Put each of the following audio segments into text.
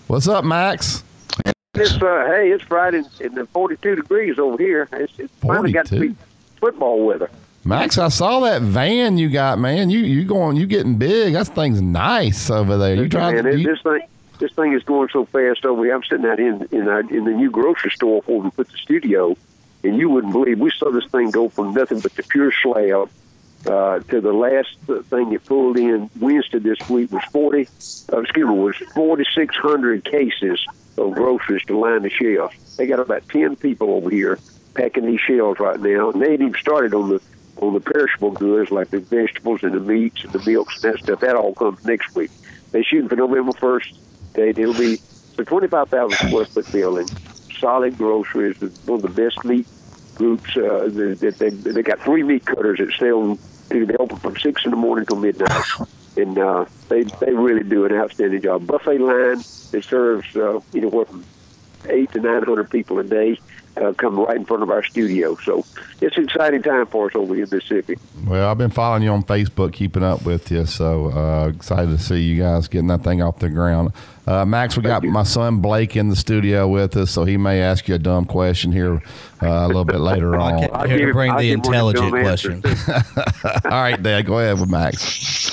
What's up, Max? Hey, it's Friday and the 42 degrees over here. It's finally got to be football weather. Max, I saw that van you got, man. You getting big. That thing's nice over there. This thing is going so fast over here. I'm sitting out in the new grocery store where we put the studio, and you wouldn't believe we saw this thing go from nothing but the pure slab to the last thing it pulled in Wednesday this week was 4,600 cases of groceries to line the shelves. They got about 10 people over here packing these shelves right now, and they ain't even started on the perishable goods like the vegetables and the meats and the milks and that stuff. That all comes next week. They're shooting for November 1st date. It'll be a 25,000 square foot building, solid groceries, one of the best meat groups. They got 3 meat cutters that sell. They open from 6 in the morning till midnight, and they really do an outstanding job. Buffet line that serves anywhere from 800 to 900 people a day come right in front of our studio. So it's an exciting time for us over here in Mississippi. Well, I've been following you on Facebook, keeping up with you, so excited to see you guys getting that thing off the ground. Max, we got my son Blake in the studio with us, so he may ask you a dumb question here a little bit later on. I'm here to bring the intelligent question. All right, Dad, go ahead with Max.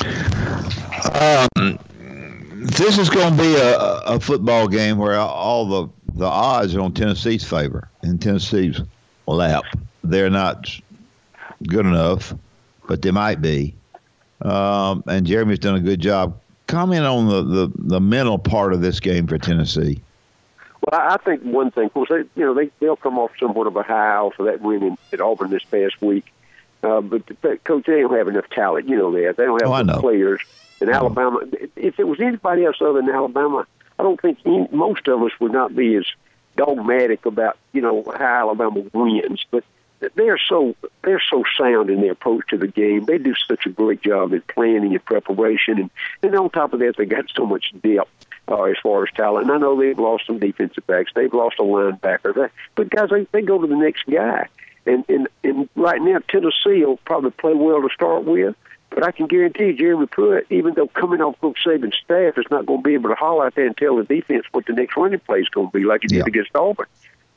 This is going to be a football game where all the odds are on Tennessee's favor, in Tennessee's lap. They're not good enough, but they might be. And Jeremy's done a good job. Comment on the mental part of this game for Tennessee. Well, I think one thing, of course, they'll come off somewhat of a high for that win at Auburn this past week. But Coach, they don't have enough talent. You know that. They don't have enough players. In Alabama, if it was anybody else other than Alabama, I don't think most of us would not be as dogmatic about how Alabama wins. But they're so sound in their approach to the game. They do such a great job in planning and preparation, and on top of that, they got so much depth as far as talent. And I know they've lost some defensive backs, they've lost a linebacker, but guys, they go to the next guy. And right now, Tennessee will probably play well to start with. But I can guarantee you, Jeremy Pruitt, even though coming off Coach Saban's staff, is not going to be able to holler out there and tell the defense what the next running play is going to be like he did against Auburn.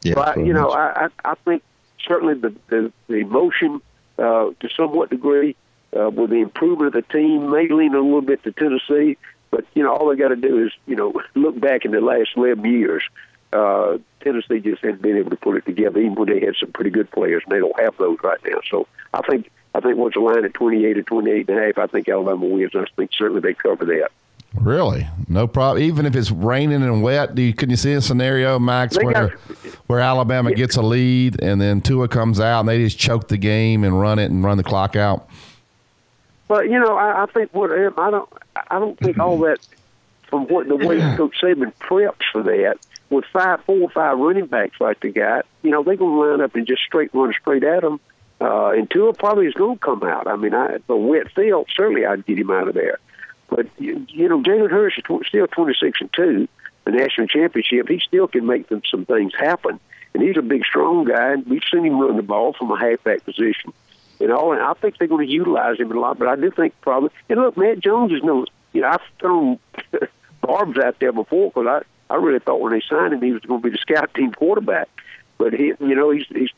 Yeah, but, I think certainly the emotion to somewhat degree with the improvement of the team may lean a little bit to Tennessee. But, all they got to do is, look back in the last 11 years. Tennessee just hasn't been able to put it together, even when they had some pretty good players, and they don't have those right now. So I think what's the line at 28 or 28.5, I think Alabama wins. I think certainly they cover that. Really? No problem. Even if it's raining and wet, can you see a scenario, Max, where Alabama gets a lead and then Tua comes out and they just choke the game and run the clock out? Well, I think I don't think all that from the way Coach Saban preps for that with 4 or 5 running backs like they got. They're going to line up and just run straight at them. And Tua probably is going to come out. I mean, the wet field, certainly I'd get him out of there. But, Jalen Hurts is still 26-2, the national championship. He still can make some things happen. And he's a big, strong guy. And we've seen him run the ball from a halfback position. And I think they're going to utilize him a lot. But I do think probably – and look, Matt Jones is I've thrown barbs out there before because I really thought when they signed him he was going to be the scout team quarterback. But he's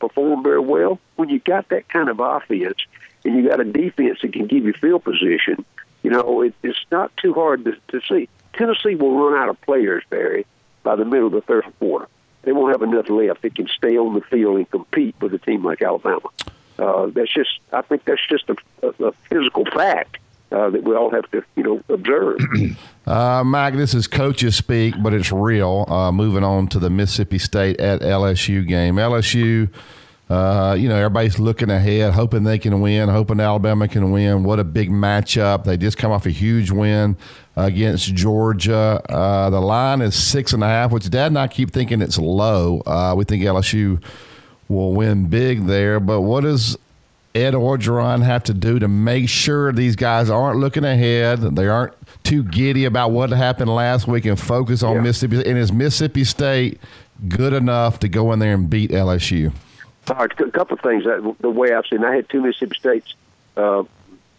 performed very well. When you got that kind of offense and you got a defense that can give you field position, it's not too hard to see. Tennessee will run out of players, Barry, by the middle of the third quarter. They won't have enough left that can stay on the field and compete with a team like Alabama. I think that's just a physical fact that we all have to, observe. Mike, this is coaches speak, but it's real. Moving on to the Mississippi State at LSU game. LSU, everybody's looking ahead, hoping they can win, hoping Alabama can win. What a big matchup. They just come off a huge win against Georgia. The line is 6.5, which Dad and I keep thinking it's low. We think LSU will win big there, but what does Ed Orgeron have to do to make sure these guys aren't looking ahead, they aren't too giddy about what happened last week and focus on Mississippi? And is Mississippi State good enough to go in there and beat LSU? All right, a couple of things. The way I've seen, I had 2 Mississippi States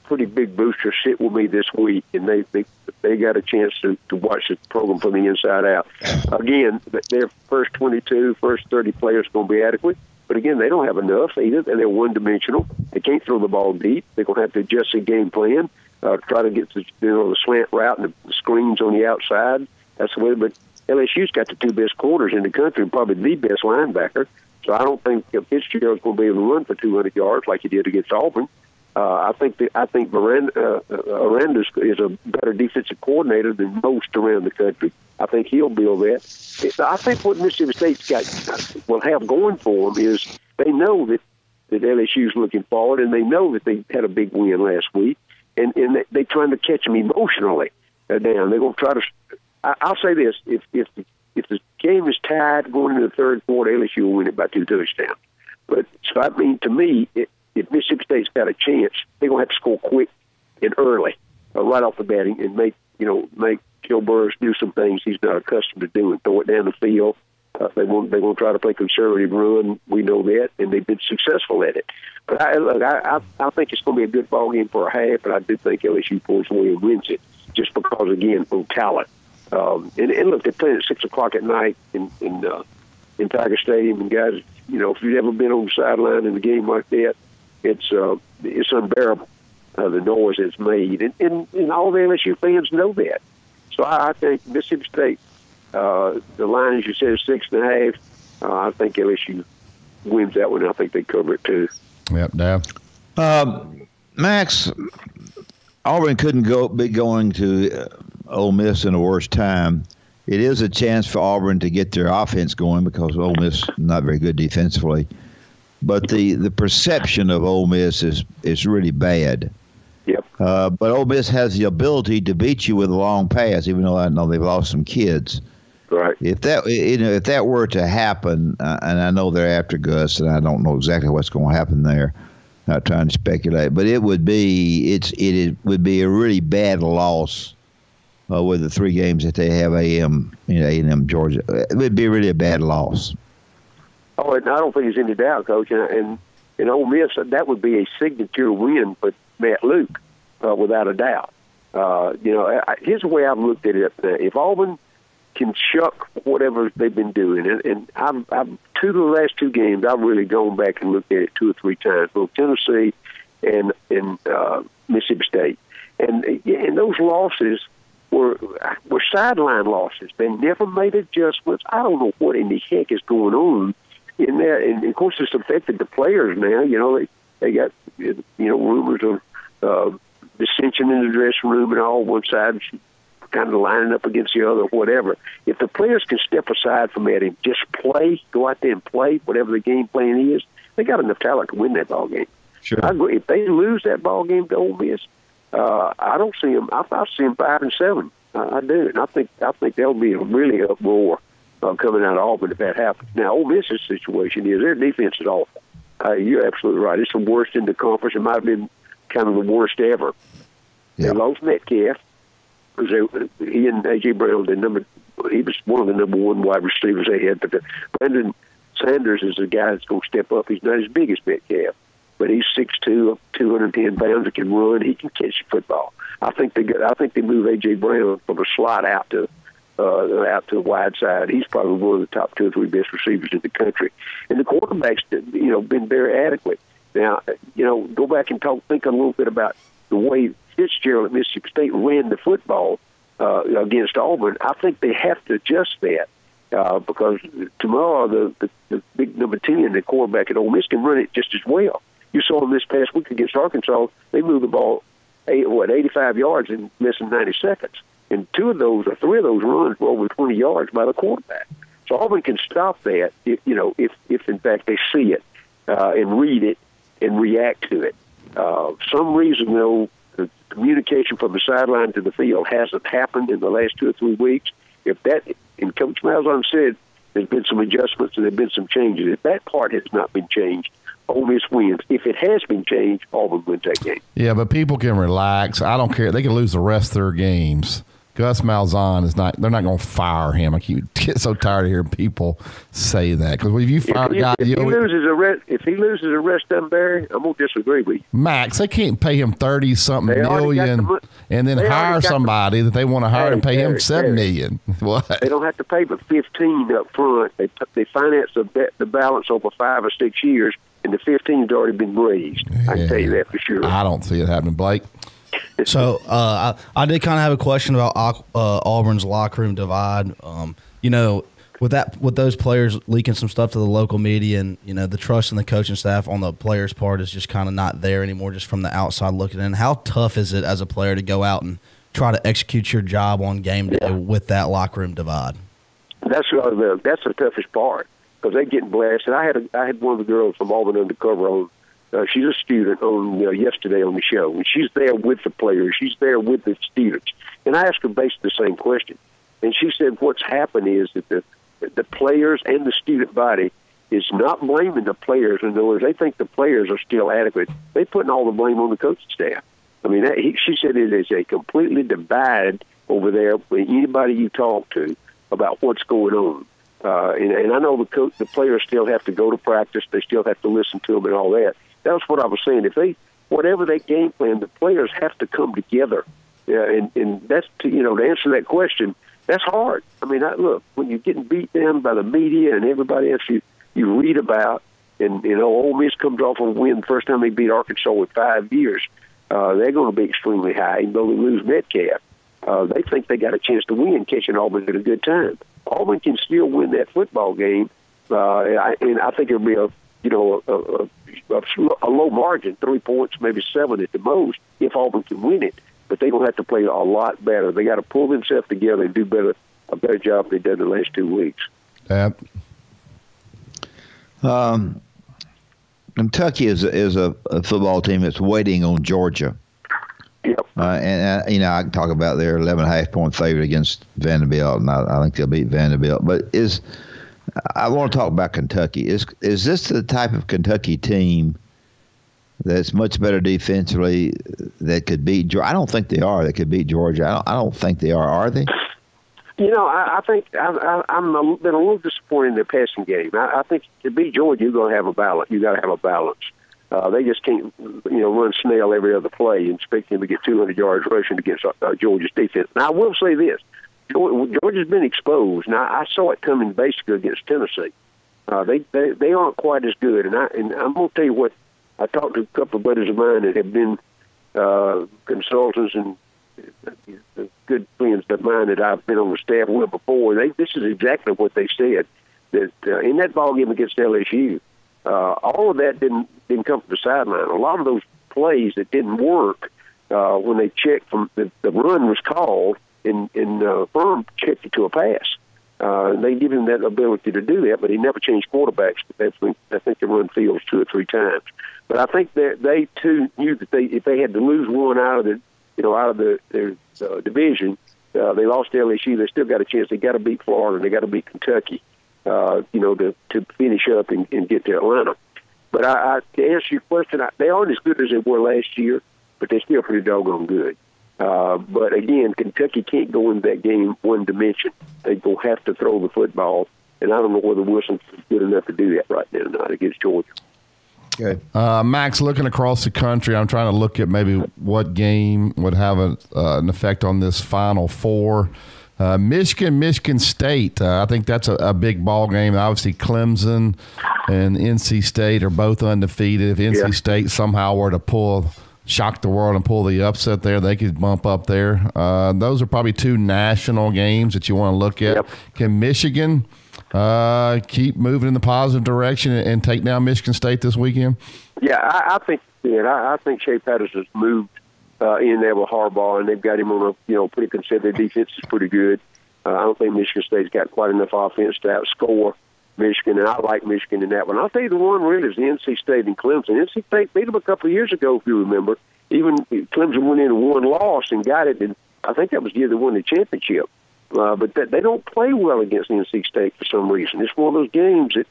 pretty big booster sit with me this week, and they got a chance to watch the program from the inside out. Again, their first 22, first 30 players are going to be adequate. But again, they don't have enough either, and they're one-dimensional. They can't throw the ball deep. They're going to have to adjust their game plan, try to get the slant route and the screens on the outside. That's the way. But LSU's got the 2 best corners in the country and probably the best linebacker. So I don't think Fitzgerald's going to be able to run for 200 yards like he did against Auburn. I think Aranda is a better defensive coordinator than most around the country. I think he'll build that. I think what Mississippi State's will have going for them is they know that LSU's looking forward, and they know that they had a big win last week, and they're trying to catch them emotionally down. They're going to try to. I'll say this: if the game is tied going into the third quarter, LSU will win it by 2 touchdowns. But so I mean, to me, if Mississippi State's got a chance, they're going to have to score quick and early, right off the batting, and make Joe Burris do some things he's not accustomed to doing. Throw it down the field. They're going to try to play conservative run. We know that, and they've been successful at it. But I think it's going to be a good ball game for a half, but I do think LSU pulls away and wins it, just because again of talent. And look, they're playing at 6:00 at night in Tiger Stadium, and guys, if you've ever been on the sideline in a game like that, it's unbearable, the noise it's made, and all the LSU fans know that. So I think Mississippi State, the line, as you said, is 6.5. I think LSU wins that one. I think they cover it too. Yep, Dad. Max, Auburn couldn't be going to Ole Miss in a worse time. It is a chance for Auburn to get their offense going because Ole Miss is not very good defensively. But the perception of Ole Miss is really bad. Yep. But Ole Miss has the ability to beat you with a long pass, even though I know they've lost some kids. Right. If that were to happen, and I know they're after Gus, and I don't know exactly what's going to happen there. Not trying to speculate, but it would be a really bad loss with the 3 games that they have. A&M, Georgia. It would be really a bad loss. Oh, and I don't think there's any doubt, Coach. And Ole Miss, that would be a signature win for Matt Luke, without a doubt. Here's the way I've looked at it. If Auburn can chuck whatever they've been doing, and I'm to the last 2 games, I've really gone back and looked at it 2 or 3 times, both Tennessee and Mississippi State, and those losses were sideline losses. They never made adjustments. I don't know what in the heck is going on in there, and of course it's affected the players now. They got rumors of dissension in the dressing room, and all one side kind of lining up against the other, whatever. If the players can step aside from that and just play, go out there and play, whatever the game plan is, they got enough talent to win that ball game. Sure. I agree. If they lose that ball game to Ole Miss, I don't see them. I see them 5-7. I do, and I think there'll be a really uproar coming out of Auburn if that happens. Now, Ole Miss's situation is their defense is awful. You're absolutely right. It's the worst in the conference. It might have been kind of the worst ever. Yeah. They lost Metcalf. He and A.J. Brown, he was one of the number 1 wide receivers they had. But Brandon Sanders is the guy that's going to step up. He's not as big as Metcalf, but he's 6'2", 210 pounds. He can run. He can catch the football. I think they move A.J. Brown from a slot out to the wide side. He's probably one of the top 2 or 3 best receivers in the country. And the quarterback's been very adequate. Now, go back and think a little bit about the way Fitzgerald at Mississippi State ran the football against Auburn. I think they have to adjust that because tomorrow the big number 10, the quarterback at Ole Miss, can run it just as well. You saw them this past week against Arkansas. They moved the ball 85 yards in less than 90 seconds. And 3 of those runs were over 20 yards by the quarterback. So Auburn can stop that, if in fact they see it and read it and react to it. Some reason, though, the communication from the sideline to the field hasn't happened in the last 2 or 3 weeks. If that, and Coach Malzahn said, there's been some adjustments and there've been some changes. If that part has not been changed, Ole Miss wins. If it has been changed, Auburn wins that game. Yeah, but people can relax. I don't care. They can lose the rest of their games. Gus Malzahn is not. They're not going to fire him. I get so tired of hearing people say that because if you fire a guy, if he loses a rest of Barry, I'm going to disagree with you. Max, they can't pay him $30-something million and then hire somebody that they want to hire and pay him $7 million. What? They don't have to pay but $15 up front. They finance the balance over 5 or 6 years, and the $15's already been raised. I can tell you that for sure. I don't see it happening, Blake. So I did kind of have a question about Auburn's locker room divide. With those players leaking some stuff to the local media, and the trust in the coaching staff on the players' part is just kind of not there anymore. Just from the outside looking in, how tough is it as a player to go out and try to execute your job on game day with that locker room divide? That's the toughest part because they get blasted. I had one of the girls from Auburn undercover on. She's a student on yesterday on the show, and she's there with the players. She's there with the students. And I asked her basically the same question. And she said what's happened is that the players and the student body is not blaming the players. In other words, they think the players are still adequate. They're putting all the blame on the coaching staff. I mean, she said it is a completely divided over there with anybody you talk to about what's going on. And I know the players still have to go to practice. They still have to listen to them and all that. That's what I was saying. Whatever they game plan, the players have to come together. And that's to answer that question. That's hard. I mean, look, when you're getting beat down by the media and everybody else you read about, and Ole Miss comes off on a win the first time they beat Arkansas in 5 years, they're going to be extremely high, even though they lose Metcalf. They think they got a chance to win, catching Auburn at a good time. Auburn can still win that football game, and I think it'll be a low margin, 3 points, maybe 7 at the most, if Auburn can win it. But they're going to have to play a lot better. They got to pull themselves together and do a better job than they've done the last 2 weeks. Kentucky is a football team that's waiting on Georgia. Yep. And I can talk about their 11.5-point favorite against Vanderbilt, and I think they'll beat Vanderbilt. But I want to talk about Kentucky. Is this the type of Kentucky team that's much better defensively that could beat Georgia? I don't think they are. That could beat Georgia. I don't think they are they? I think I'm been a little disappointed in their passing game. I think to beat Georgia, you're going to have a balance. You got to have a balance. They just can't, run snail every other play and expect them to get 200 yards rushing against Georgia's defense. Now, I will say this. Georgia's been exposed. Now, I saw it coming basically against Tennessee. They aren't quite as good. And I'm going to tell you what, I talked to a couple of buddies of mine that have been consultants and good friends of mine that I've been on the staff with before. This is exactly what they said, that in that ball game against LSU, all of that didn't come from the sideline. A lot of those plays that didn't work when they checked from the run was called and Firm checked it to a pass. They give him that ability to do that, but he never changed quarterbacks. I think they run fields 2 or 3 times. But I think that they too knew that if they had to lose one out of their division, they lost to LSU. They still got a chance. They got to beat Florida. They got to beat Kentucky. To finish up and get to Atlanta. But to answer your question, they aren't as good as they were last year, but they're still pretty doggone good. But again, Kentucky can't go into that game one dimension. They will have to throw the football, and I don't know whether Wilson's good enough to do that right now or not against Georgia. Okay. Max, looking across the country, I'm trying to look at maybe what game would have an effect on this Final Four. Michigan State, I think that's a big ball game. Obviously, Clemson and NC State are both undefeated. If NC State somehow were to shock the world and pull the upset there, they could bump up there. Those are probably 2 national games that you want to look at. Yep. Can Michigan keep moving in the positive direction and take down Michigan State this weekend? Yeah, I think I think Shea Patterson's moved in there with Harbaugh, and they've got him on a pretty conservative defense is pretty good. I don't think Michigan State's got quite enough offense to outscore Michigan, and I like Michigan in that one. I'll tell you the one really is the NC State and Clemson. NC State beat them a couple of years ago, if you remember. Even Clemson went in and one loss and got it, and I think that was the year they won the championship. But they don't play well against NC State for some reason. It's one of those games that,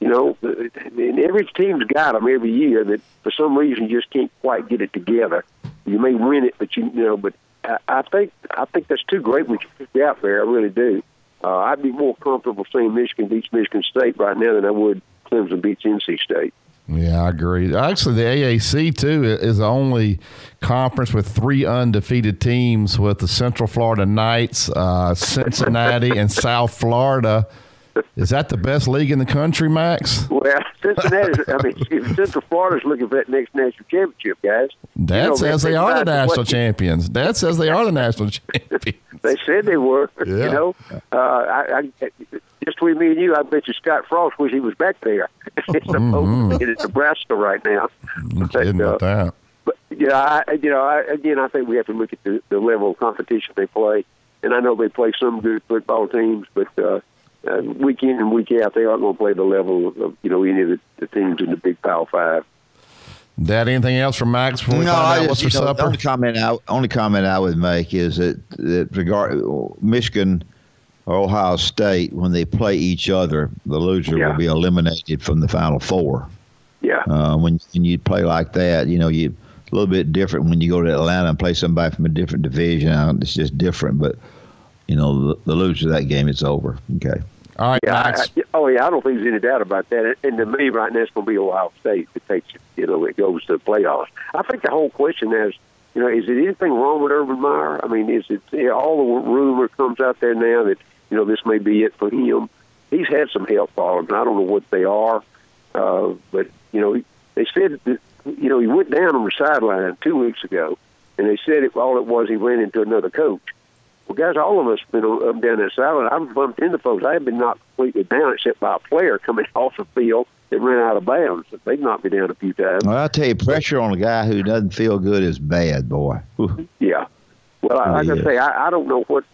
and every team's got them every year that for some reason you just can't quite get it together. You may win it, but I think that's too great we can be out there. I really do. I'd be more comfortable seeing Michigan beats Michigan State right now than I would Clemson beats NC State. Yeah, I agree. Actually, the AAC, too, is the only conference with 3 undefeated teams with the Central Florida Knights, Cincinnati, and South Florida. Is that the best league in the country, Max? Well, Cincinnati, if Central Florida's looking for that next national championship, guys. That says they are the national champions. That says they are the national champions. They said they were. Yeah. You know, just between me and you, I bet you Scott Frost wish he was back there. He's supposed to be in Nebraska right now. I'm kidding about that. But I think we have to look at the level of competition they play, and I know they play some good football teams, but week in and week out, they aren't going to play the level of any of the teams in the Big Power 5. Dad, anything else from Max before we find out what's for supper? The only comment I would make is that regard Michigan or Ohio State, when they play each other, the loser will be eliminated from the Final Four. Yeah. When you play like that, you a little bit different when you go to Atlanta and play somebody from a different division. It's just different, but the loser of that game, it's over. Okay. All right, Max. I don't think there's any doubt about that. And to me, right now, it's going to be Ohio State that takes it goes to the playoffs. I think the whole question is, is there anything wrong with Urban Meyer? I mean, is it all the rumor comes out there now that this may be it for him? He's had some health problems. I don't know what they are, but they said that he went down on the sideline 2 weeks ago, and they said all it was he ran into another coach. Well, guys, all of us have been up and down that sideline. I've bumped into folks. I haven't been knocked completely down except by a player coming off the field that ran out of bounds. They've knocked me down a few times. Well, I'll tell you, pressure on a guy who doesn't feel good is bad, boy. Yeah. Well, I say, I don't know what's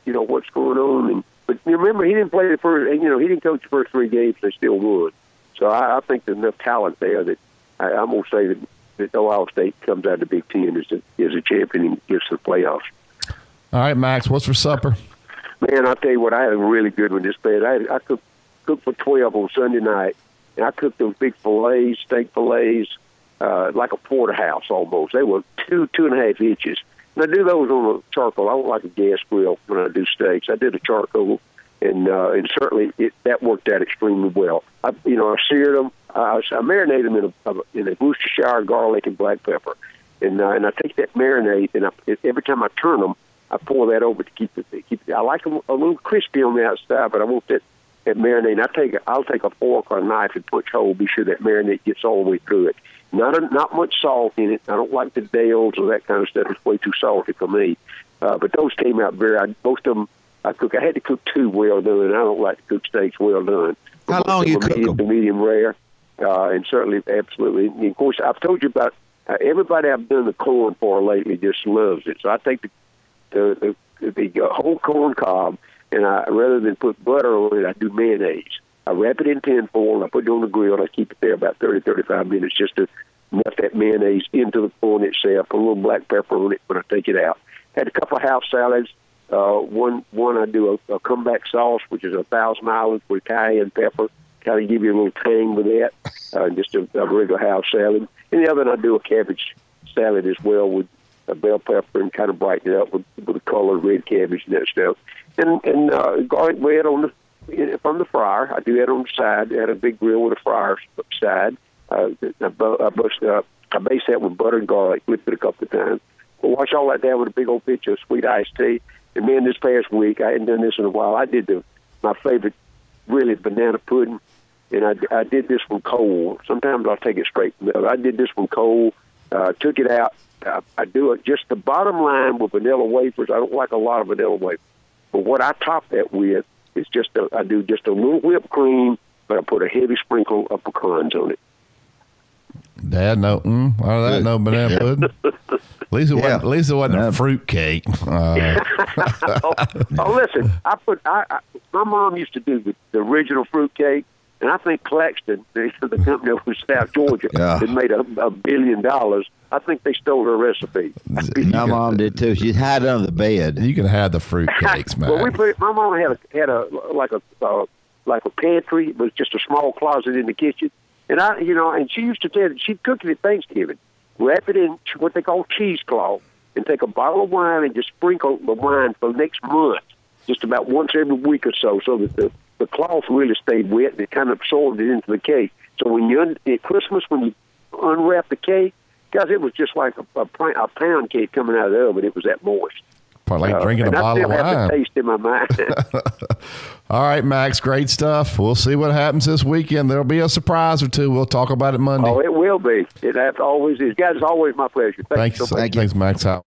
going on. But remember, he didn't play the first. He didn't coach the first 3 games. They still won. So I think there's enough talent there that I'm going to say that Ohio State comes out of the Big Ten as a champion and gets to the playoffs. All right, Max, what's for supper? Man, I'll tell you what, I had a really good one this bad. I cooked for 12 on Sunday night, and I cooked those big fillets, steak fillets, like a porterhouse almost. They were 2.5 inches. And I do those on a charcoal. I don't like a gas grill when I do steaks. I did a charcoal, and certainly that worked out extremely well. I seared them. I marinated them in a Worcestershire garlic and black pepper. And I take that marinade, and every time I turn them, I pour that over to keep it. I like them a little crispy on the outside, but I want that marinade. I'll take a fork or a knife and punch hole. Be sure that marinade gets all the way through it. Not much salt in it. I don't like the Dales or that kind of stuff. It's way too salty for me. But those came out most of them I cook. I had to cook 2 well done. I don't like to cook steaks well done. How long you cook them? Medium rare, and certainly absolutely. And of course, I've told you about everybody I've done the corn for lately just loves it. So I take the whole corn cob, and rather than put butter on it, I do mayonnaise. I wrap it in tin foil, I put it on the grill, and I keep it there about 30-35 minutes just to melt that mayonnaise into the corn itself, put a little black pepper on it when I take it out. Had a couple of house salads. One I do a comeback sauce, which is 1,000 Islands with cayenne pepper, kind of give you a little tang with that, just a regular house salad. And the other I do a cabbage salad as well with a bell pepper and kind of brighten it up with the colored red cabbage and that stuff. And garlic bread from the fryer. I do that on the side. I had a big grill with a fryer side. I baste that with butter and garlic, flip it a couple of times. We'll wash all that down with a big old pitcher of sweet iced tea. And then this past week, I hadn't done this in a while. I did my favorite, really, banana pudding. And I did this one cold. Sometimes I'll take it straight from the oven. I did this one cold, took it out. I do it just the bottom line with vanilla wafers. I don't like a lot of vanilla wafers. But what I top that with is I do just a little whipped cream, but I put a heavy sprinkle of pecans on it. Dad, no banana pudding. At least it wasn't a fruit cake. Listen, my mom used to do the original fruit cake, and I think Claxton, the company over in South Georgia, that made $1 billion. I think they stole her recipe. My mom did too. She had it under the bed. You can have the fruit cakes, man. Well, my mom had a pantry. It was just a small closet in the kitchen. And and she used to tell she'd cook it at Thanksgiving, wrap it in what they call cheesecloth, and take a bottle of wine and just sprinkle the wine for the next month, just about once every week or so that the cloth really stayed wet and it kind of absorbed it into the cake. So when at Christmas, when you unwrap the cake, guys, it was just like a pound cake coming out of the oven. It was that moist. Probably like drinking a bottle of wine. I still have the taste in my mind. All right, Max, great stuff. We'll see what happens this weekend. There'll be a surprise or two. We'll talk about it Monday. Oh, it will be. It always is. Guys, it's always my pleasure. Thank you so much. Thanks, Max Howell.